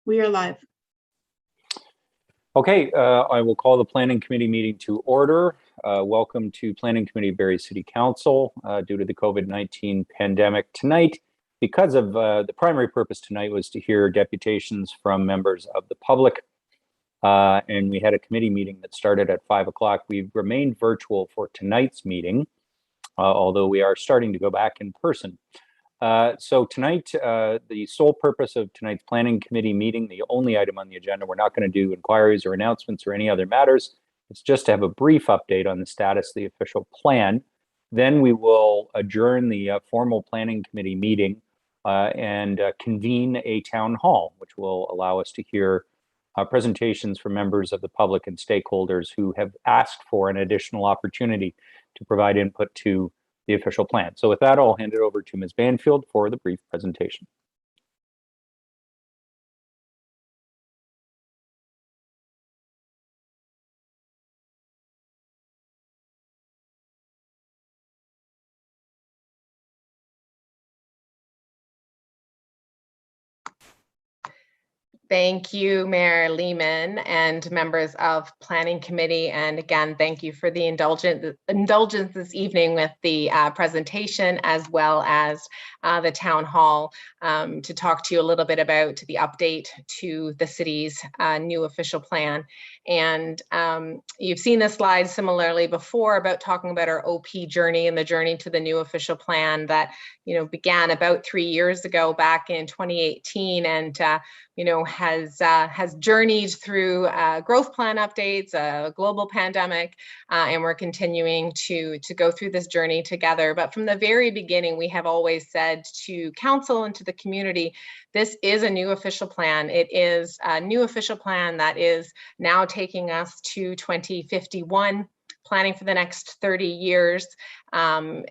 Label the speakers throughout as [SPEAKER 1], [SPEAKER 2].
[SPEAKER 1] We are live.
[SPEAKER 2] Okay, I will call the Planning Committee meeting to order. Welcome to Planning Committee Barrie City Council. Due to the COVID-19 pandemic tonight, because of the primary purpose tonight was to hear deputations from members of the public. And we had a committee meeting that started at 5 o'clock. We've remained virtual for tonight's meeting, although we are starting to go back in person. So tonight, the sole purpose of tonight's Planning Committee meeting, the only item on the agenda, we're not going to do inquiries or announcements or any other matters. It's just to have a brief update on the status of the official plan. Then we will adjourn the formal Planning Committee meeting and convene a town hall, which will allow us to hear presentations from members of the public and stakeholders who have asked for an additional opportunity to provide input to the official plan. So with that, I'll hand it over to Ms. Banfield for the brief presentation.
[SPEAKER 3] Thank you, Mayor Lehman and members of Planning Committee. And again, thank you for the indulgence this evening with the presentation as well as the town hall to talk to you a little bit about the update to the city's new official plan. And you've seen this slide similarly before about talking about our OP journey and the journey to the new official plan that began about 3 years ago back in 2018 and has journeyed through growth plan updates, a global pandemic, and we're continuing to go through this journey together. But from the very beginning, we have always said to council and to the community, this is a new official plan. It is a new official plan that is now taking us to 2051. Planning for the next 30 years. I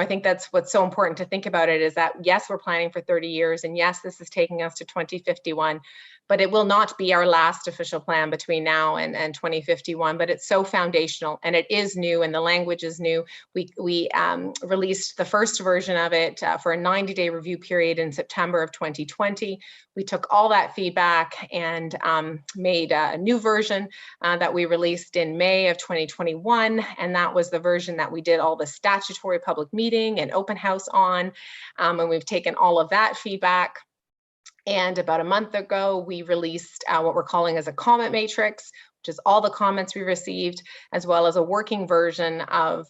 [SPEAKER 3] think that's what's so important to think about it is that, yes, we're planning for 30 years and yes, this is taking us to 2051, but it will not be our last official plan between now and 2051, but it's so foundational and it is new and the language is new. We released the first version of it for a 90-day review period in September of 2020. We took all that feedback and made a new version that we released in May of 2021. And that was the version that we did all the statutory public meeting and open house on. And we've taken all of that feedback. And about a month ago, we released what we're calling as a comment matrix, which is all the comments we received, as well as a working version of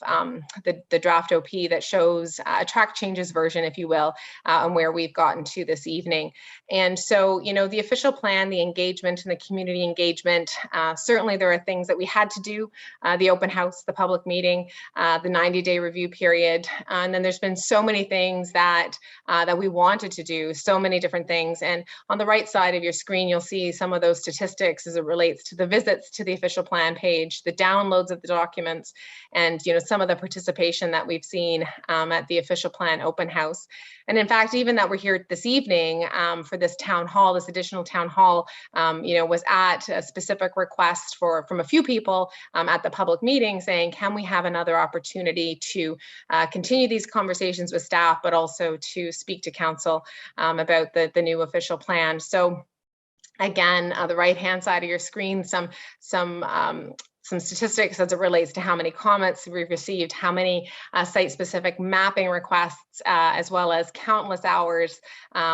[SPEAKER 3] the draft OP that shows a track changes version, if you will, and where we've gotten to this evening. And so, the official plan, the engagement and the community engagement, certainly there are things that we had to do, the open house, the public meeting, the 90-day review period. And then there's been so many things that we wanted to do, so many different things. And on the right side of your screen, you'll see some of those statistics as it relates to the visits to the official plan page, the downloads of the documents, and some of the participation that we've seen at the official plan open house. And in fact, even that we're here this evening for this town hall, this additional town hall, was at a specific request from a few people at the public meeting saying, can we have another opportunity to continue these conversations with staff, but also to speak to council about the new official plan. So again, the right-hand side of your screen, some statistics as it relates to how many comments we've received, how many site-specific mapping requests, as well as countless hours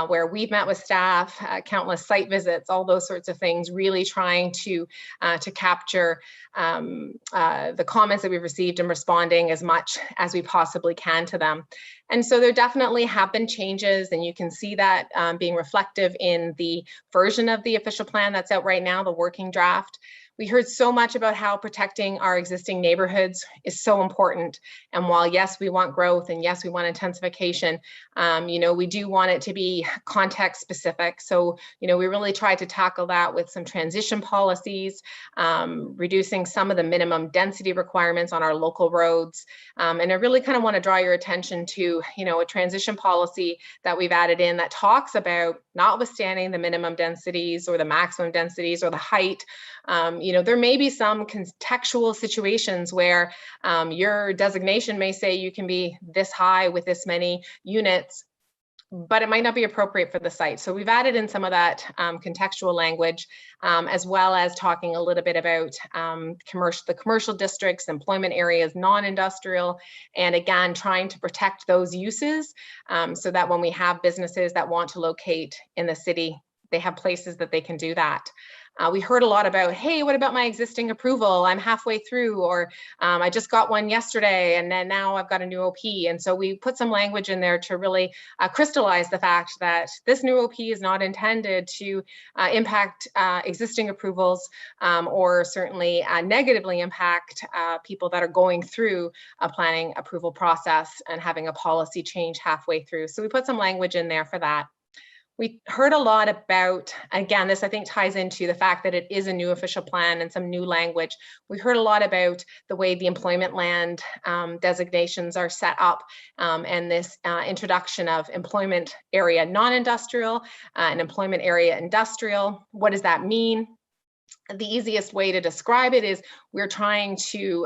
[SPEAKER 3] where we've met with staff, countless site visits, all those sorts of things, really trying to capture the comments that we've received and responding as much as we possibly can to them. And so there definitely have been changes, and you can see that being reflective in the version of the official plan that's out right now, the working draft. We heard so much about how protecting our existing neighborhoods is so important. And while, yes, we want growth and yes, we want intensification, we do want it to be context specific. So, we really tried to tackle that with some transition policies, reducing some of the minimum density requirements on our local roads. And I really kind of want to draw your attention to, a transition policy that we've added in that talks about notwithstanding the minimum densities or the maximum densities or the height, there may be some contextual situations where your designation may say you can be this high with this many units, but it might not be appropriate for the site. So we've added in some of that contextual language, as well as talking a little bit about the commercial districts, employment areas, non-industrial, and again, trying to protect those uses so that when we have businesses that want to locate in the city, they have places that they can do that. We heard a lot about, hey, what about my existing approval? I'm halfway through, or I just got one yesterday, and then now I've got a new OP. And so we put some language in there to really crystallize the fact that this new OP is not intended to impact existing approvals or certainly negatively impact people that are going through a planning approval process and having a policy change halfway through. So we put some language in there for that. We heard a lot about, again, this I think ties into the fact that it is a new official plan and some new language. We heard a lot about the way the employment land designations are set up and this introduction of employment area non-industrial and employment area industrial. What does that mean? The easiest way to describe it is we're trying to,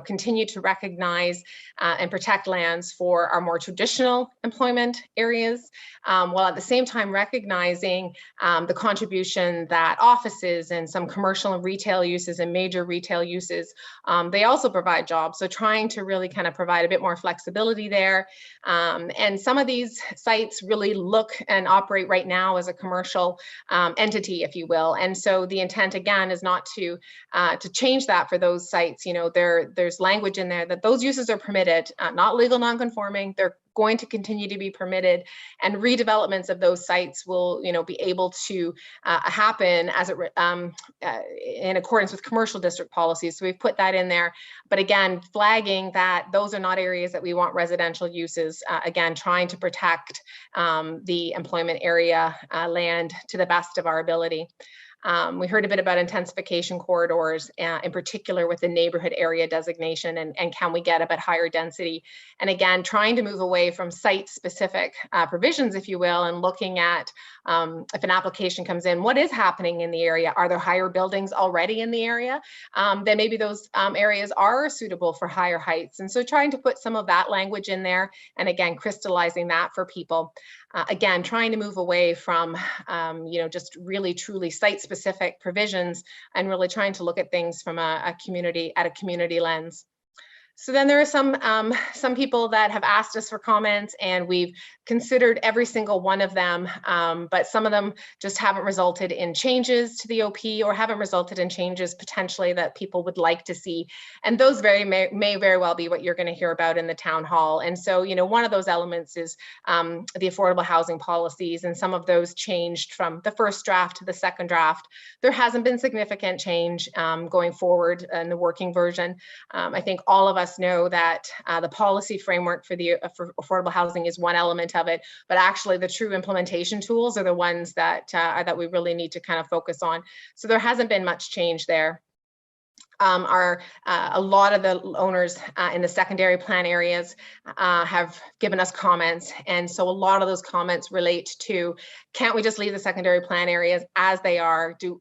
[SPEAKER 3] continue to recognize and protect lands for our more traditional employment areas, while at the same time recognizing the contribution that offices and some commercial and retail uses and major retail uses, they also provide jobs. So trying to really kind of provide a bit more flexibility there. And some of these sites really look and operate right now as a commercial entity, if you will. And so the intent again is not to change that for those sites. There's language in there that those uses are permitted, not legal non-conforming. They're going to continue to be permitted, and redevelopments of those sites will, be able to happen as it in accordance with commercial district policies. So we've put that in there, but again, flagging that those are not areas that we want residential uses. Again, trying to protect the employment area land to the best of our ability. We heard a bit about intensification corridors, in particular with the neighborhood area designation, and can we get a bit higher density? And again, trying to move away from site-specific provisions, if you will, and looking at if an application comes in, what is happening in the area? Are there higher buildings already in the area? Then maybe those areas are suitable for higher heights. And so trying to put some of that language in there, and again, crystallizing that for people. Again, trying to move away from, just really truly site-specific provisions, and really trying to look at things from a community lens. So then there are some people that have asked us for comments, and we've considered every single one of them, but some of them just haven't resulted in changes to the OP, or haven't resulted in changes potentially that people would like to see. And those may very well be what you're going to hear about in the town hall. And so, one of those elements is the affordable housing policies, and some of those changed from the first draft to the second draft. There hasn't been significant change going forward in the working version. I think all of us know that the policy framework for affordable housing is one element of it, but actually the true implementation tools are the ones that we really need to kind of focus on. So there hasn't been much change there. A lot of the owners in the secondary plan areas have given us comments, and so a lot of those comments relate to, can't we just leave the secondary plan areas as they are? Do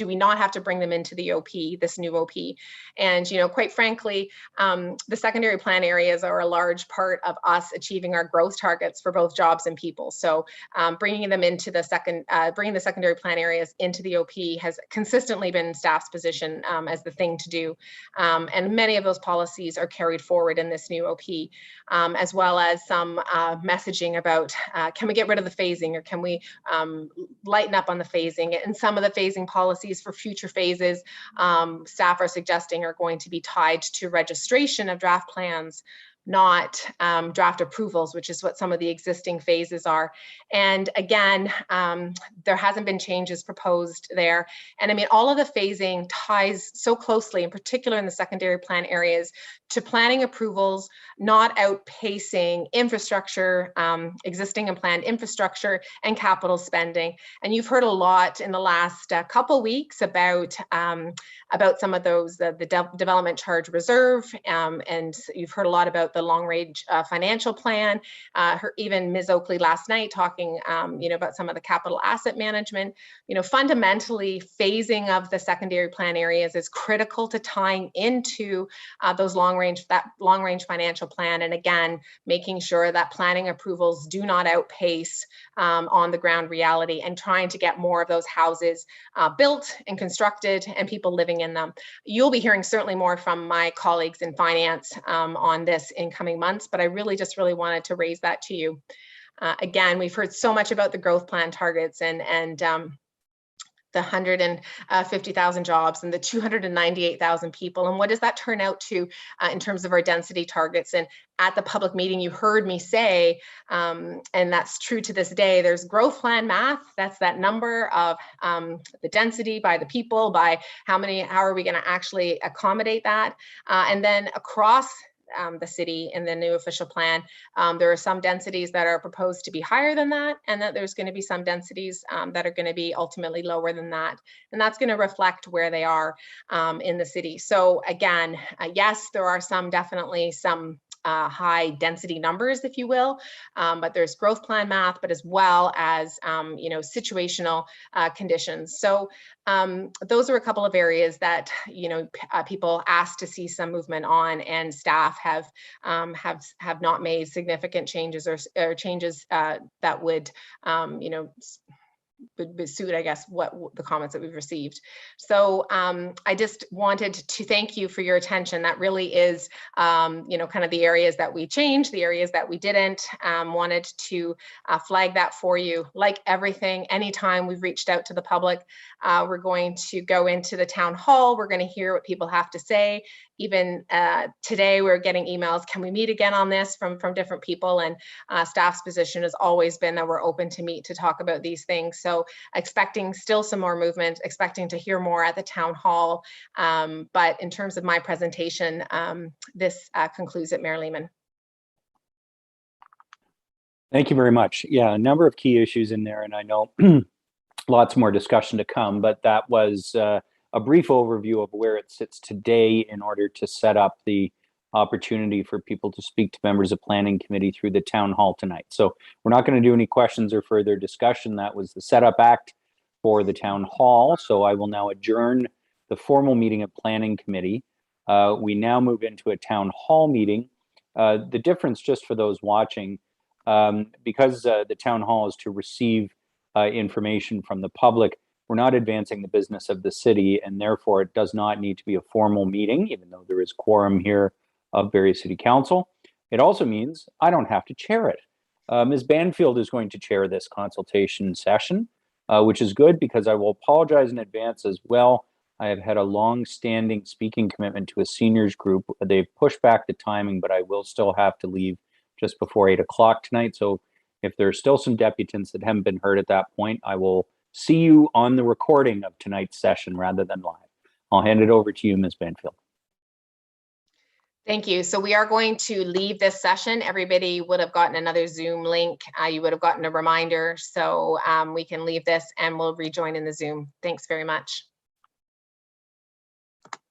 [SPEAKER 3] we not have to bring them into the OP, this new OP? And quite frankly, the secondary plan areas are a large part of us achieving our growth targets for both jobs and people. So bringing the secondary plan areas into the OP has consistently been staff's position as the thing to do. And many of those policies are carried forward in this new OP, as well as some messaging about, can we get rid of the phasing, or can we lighten up on the phasing? And some of the phasing policies for future phases, staff are suggesting are going to be tied to registration of draft plans, not draft approvals, which is what some of the existing phases are. And again, there hasn't been changes proposed there. And I mean, all of the phasing ties so closely, in particular in the secondary plan areas, to planning approvals, not outpacing infrastructure, existing and planned infrastructure and capital spending. And you've heard a lot in the last couple weeks about about some of those, the development charge reserve, and you've heard a lot about the long range financial plan. Even Ms. Oakley last night talking, about some of the capital asset management. Fundamentally, phasing of the secondary plan areas is critical to tying into that long range financial plan, and again, making sure that planning approvals do not outpace on the ground reality, and trying to get more of those houses built and constructed and people living in them. You'll be hearing certainly more from my colleagues in finance on this in coming months, but I really wanted to raise that to you. Again, we've heard so much about the growth plan targets and the 150,000 jobs and the 298,000 people. And what does that turn out to in terms of our density targets? And at the public meeting, you heard me say, and that's true to this day, there's growth plan math. That's that number of the density by the people, by how are we going to actually accommodate that? And then across the city in the new official plan, there are some densities that are proposed to be higher than that, and that there's going to be some densities that are going to be ultimately lower than that, and that's going to reflect where they are in the city. So again, yes, there are definitely some high density numbers, if you will, but there's growth plan math, but as well as situational conditions. So those are a couple of areas that people asked to see some movement on, and staff have not made significant changes or changes that would suit, I guess, what the comments that we've received. So I just wanted to thank you for your attention. That really is, kind of the areas that we changed, the areas that we didn't. Wanted to flag that for you. Like everything, anytime we've reached out to the public, we're going to go into the town hall. We're going to hear what people have to say. Even today, we're getting emails, can we meet again on this from different people? And staff's position has always been that we're open to meet to talk about these things. So expecting still some more movement, expecting to hear more at the town hall. But in terms of my presentation, this concludes it, Mayor Lehman.
[SPEAKER 2] Thank you very much. Yeah, a number of key issues in there, and I know lots more discussion to come, but that was a brief overview of where it sits today in order to set up the opportunity for people to speak to members of planning committee through the town hall tonight. So we're not going to do any questions or further discussion. That was the setup act for the town hall. So I will now adjourn the formal meeting of planning committee. We now move into a town hall meeting. The difference, just for those watching, because the town hall is to receive information from the public, we're not advancing the business of the city, and therefore it does not need to be a formal meeting, even though there is quorum here of Barrie City Council. It also means I don't have to chair it. Ms. Banfield is going to chair this consultation session, which is good because I will apologize in advance as well. I have had a long-standing speaking commitment to a seniors group. They've pushed back the timing, but I will still have to leave just before 8 o'clock tonight. So if there's still some deputants that haven't been heard at that point, I will see you on the recording of tonight's session rather than live. I'll hand it over to you, Ms. Banfield.
[SPEAKER 3] Thank you. So we are going to leave this session. Everybody would have gotten another Zoom link. You would have gotten a reminder. So we can leave this and we'll rejoin in the Zoom. Thanks very much.